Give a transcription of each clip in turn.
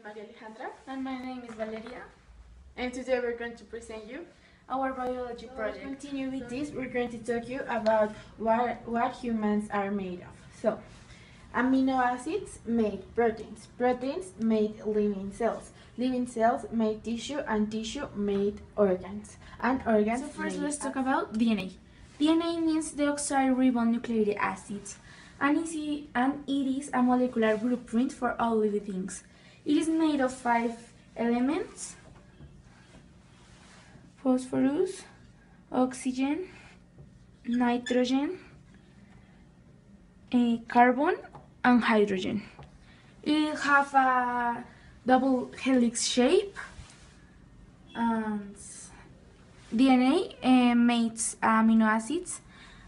Maria Alejandra, And my name is Valeria. and today we're going to present you Our biology project. To continue with this, we're going to talk you about what humans are made of. So, amino acids make proteins, proteins make living cells make tissue, and tissue made organs, and organs So first make let's talk about DNA. DNA means deoxyribonucleic acids, and it is a molecular blueprint for all living things. It is made of 5 elements: phosphorus, oxygen, nitrogen, carbon, and hydrogen. It have a double helix shape, and DNA makes amino acids,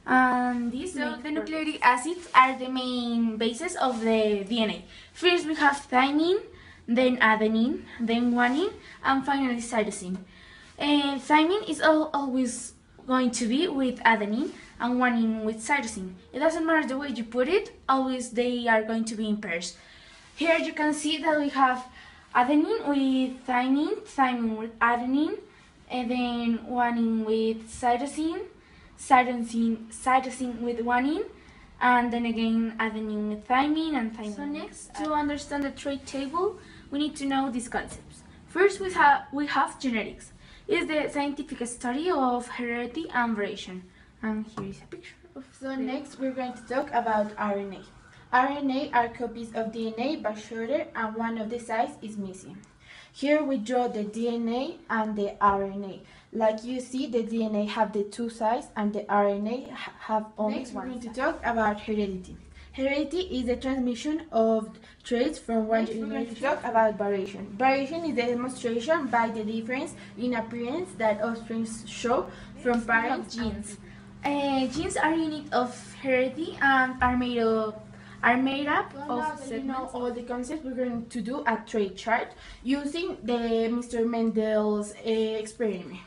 and the nucleic acids are the main bases of the DNA. First we have thymine, then adenine, then guanine, and finally cytosine. Thymine is always going to be with adenine, and guanine with cytosine. It doesn't matter the way you put it, always they are going to be in pairs. Here you can see that we have adenine with thymine, thymine with adenine, and then guanine with cytosine, cytosine with guanine, and then again adenine with thymine, and thymine. So next, to understand the trait table, we need to know these concepts. First, we have genetics. It is the scientific study of heredity and variation. And here is a picture of. So next, we're going to talk about RNA. RNA are copies of DNA but shorter, and one of the sides is missing. Here we draw the DNA and the RNA. Like you see, the DNA have the 2 sides and the RNA have only one side. Next, we're going to talk about heredity. Heredity is the transmission of traits from one generation. We're going to talk about variation. Variation is the demonstration by the difference in appearance that offspring show from parents. Genes. Genes are unit of heredity and are made up of segments. All the concepts, we're going to do a trait chart using the Mr. Mendel's experiment.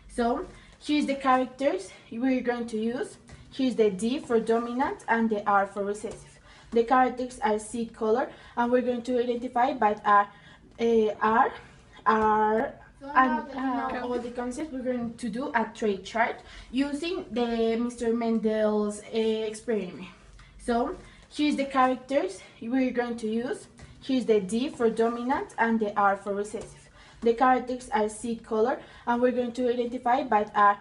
So here's the characters we're going to use. Here's the D for dominant and the R for recessive. The characters are seed color, and we're going to identify by R, all the concepts, we're going to do a trait chart using the Mr. Mendel's experiment. So here's the characters we're going to use. Here's the D for dominant and the R for recessive. The characters are seed color, and we're going to identify by R,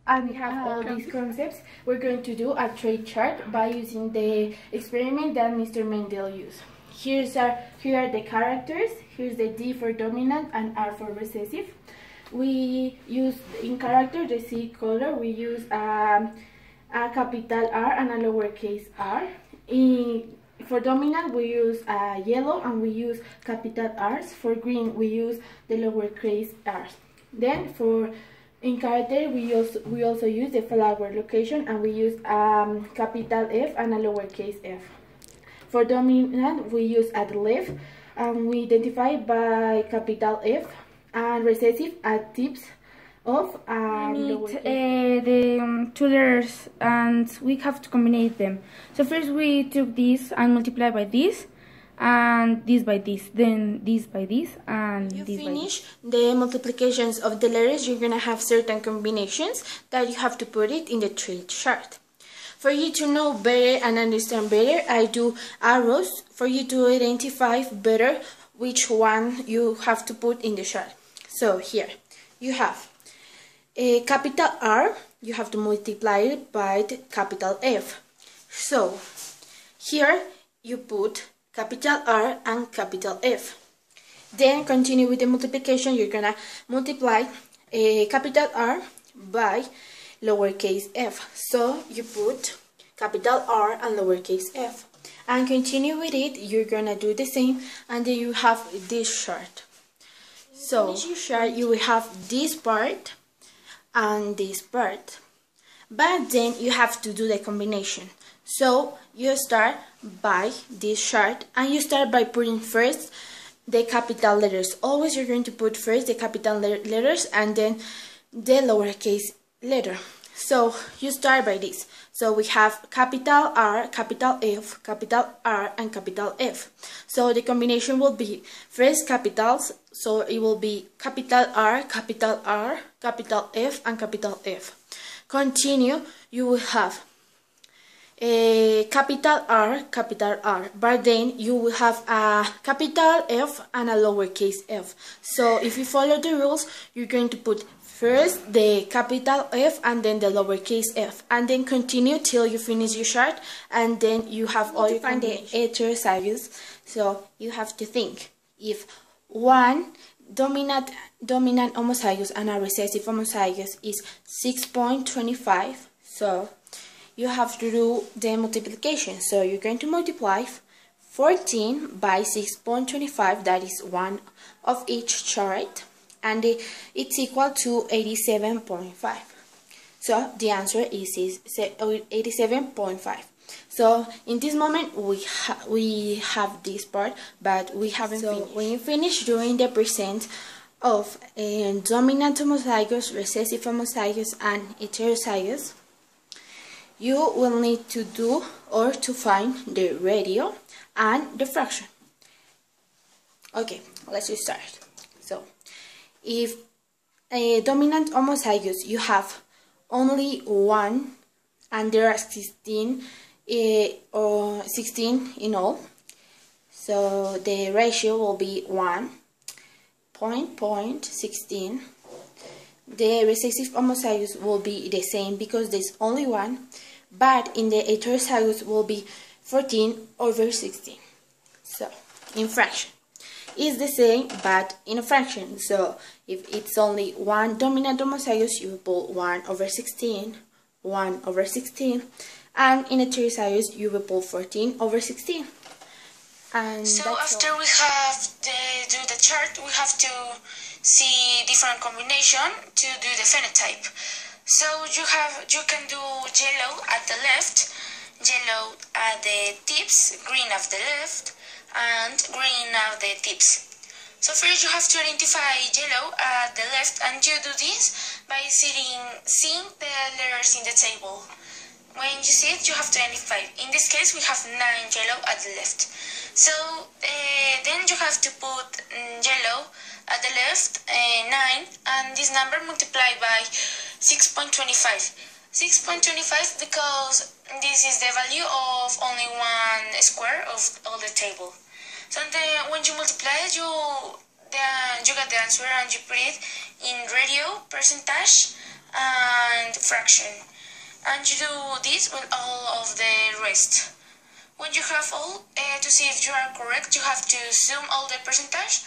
and we have all these concepts. We're going to do a trait chart by using the experiment that Mr. Mendel used. Here are the characters. Here's the D for dominant and R for recessive. We use in character the seed color. We use a capital R and a lowercase r. For dominant, we use yellow, and we use capital R's. For green, we use the lowercase r's. Then in character, we also use the flower location, and we use capital F and a lowercase f. For dominant, we use at left, and we identify by capital F, and recessive at tips of we need the 2 letters, and we have to combine them. So first we took this and multiply by this, and this by this, then this by this, and you this by this. Finish the multiplications of the letters, you're gonna have certain combinations that you have to put it in the trait chart. For you to know better and understand better, I do arrows for you to identify better which one you have to put in the chart. So here you have a capital R, you have to multiply it by the capital F. So here you put capital R and capital F. Then continue with the multiplication. You're gonna multiply capital R by lowercase f. So you put capital R and lowercase f. And continue with it. You're gonna do the same, and then you have this chart. So in your chart you will have this part and this part, but then you have to do the combination. So you start by this chart, and you start by putting first the capital letters. Always you're going to put first the capital letters and then the lowercase letter. So you start by this. So we have capital R, capital F, capital R, and capital F. So the combination will be first capitals, so it will be capital R, capital F, and capital F. Continue, you will have a capital R, but then you will have a capital F and a lowercase f. So if you follow the rules, you're going to put first the capital F and then the lowercase f, and then continue till you finish your chart, and then you have all your find the heterozygous. So you have to think if one dominant homozygous and a recessive homozygous is 6.25, so you have to do the multiplication. So you're going to multiply 14 by 6.25, that is one of each chart, and it's equal to 87.5. So the answer is 87.5. So in this moment we have this part, but we haven't finished. When you finish doing the percent of dominant homozygous, recessive homozygous, and heterozygous, you will need to do or to find the radio and the fraction. Okay, let's just start. So if a dominant homozygous, you have only one and there are 16 or 16 in all, so the ratio will be 1.16. The recessive homozygous will be the same because there's only one, but in the heterozygous will be 14/16. So in fraction is the same, but in a fraction. So if it's only one dominant homozygous, you will put 1/16, 1/16, and in heterozygous you will put 14/16. And so after we have do the chart, we have to see different combination to do the phenotype. So you can do yellow at the left, yellow at the tips, green at the left, and green at the tips. So first you have to identify yellow at the left, and you do this by seeing the letters in the table. When you see it, you have to identify. In this case, we have 9 yellow at the left. So then you have to put yellow at the left, 9, and this number multiplied by 6.25. 6.25 because this is the value of only one square of all the table. So when you multiply it, you get the answer and you put it in radio, percentage, and fraction. And you do this with all of the rest. When you have all, to see if you are correct, you have to sum all the percentage,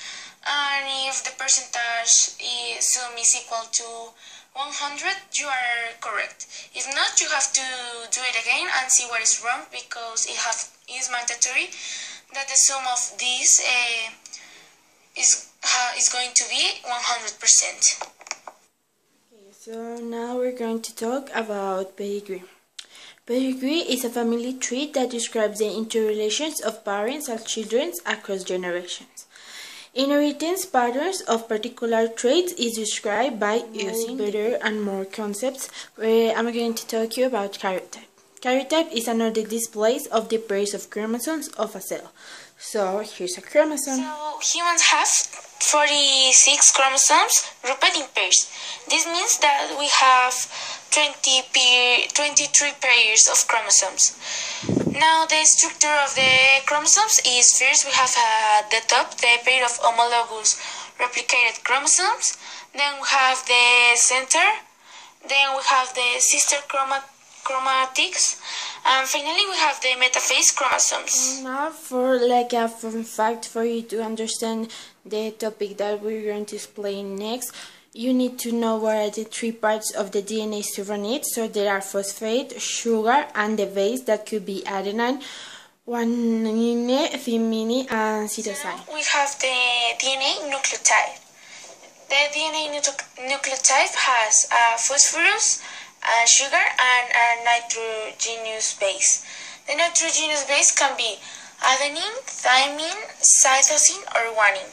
and if the percentage sum is equal to 100, you are correct. If not, you have to do it again and see what is wrong, because it is mandatory that the sum of this is going to be 100%. So now we're going to talk about pedigree. Pedigree is a family tree that describes the interrelations of parents and children across generations. Inheritance patterns of particular traits is described by using better and more concepts. I'm going to talk to you about karyotype. Karyotype is an ordered display of the pairs of chromosomes of a cell. So here's a chromosome. So humans have 46 chromosomes grouped in pairs. This means that we have 23 pairs of chromosomes. Now the structure of the chromosomes is, first we have at the top the pair of homologous replicated chromosomes, then we have the center, then we have the sister chromatics, and finally we have the metaphase chromosomes. Now for like a fun fact for you to understand the topic that we're going to explain next, you need to know what are the three parts of the DNA to run it. So there are phosphate, sugar, and the base that could be adenine, guanine, thymine, and cytosine. So we have the DNA nucleotide. The DNA nucleotide has a phosphorus, a sugar, and a nitrogenous base. The nitrogenous base can be adenine, thymine, cytosine, or guanine.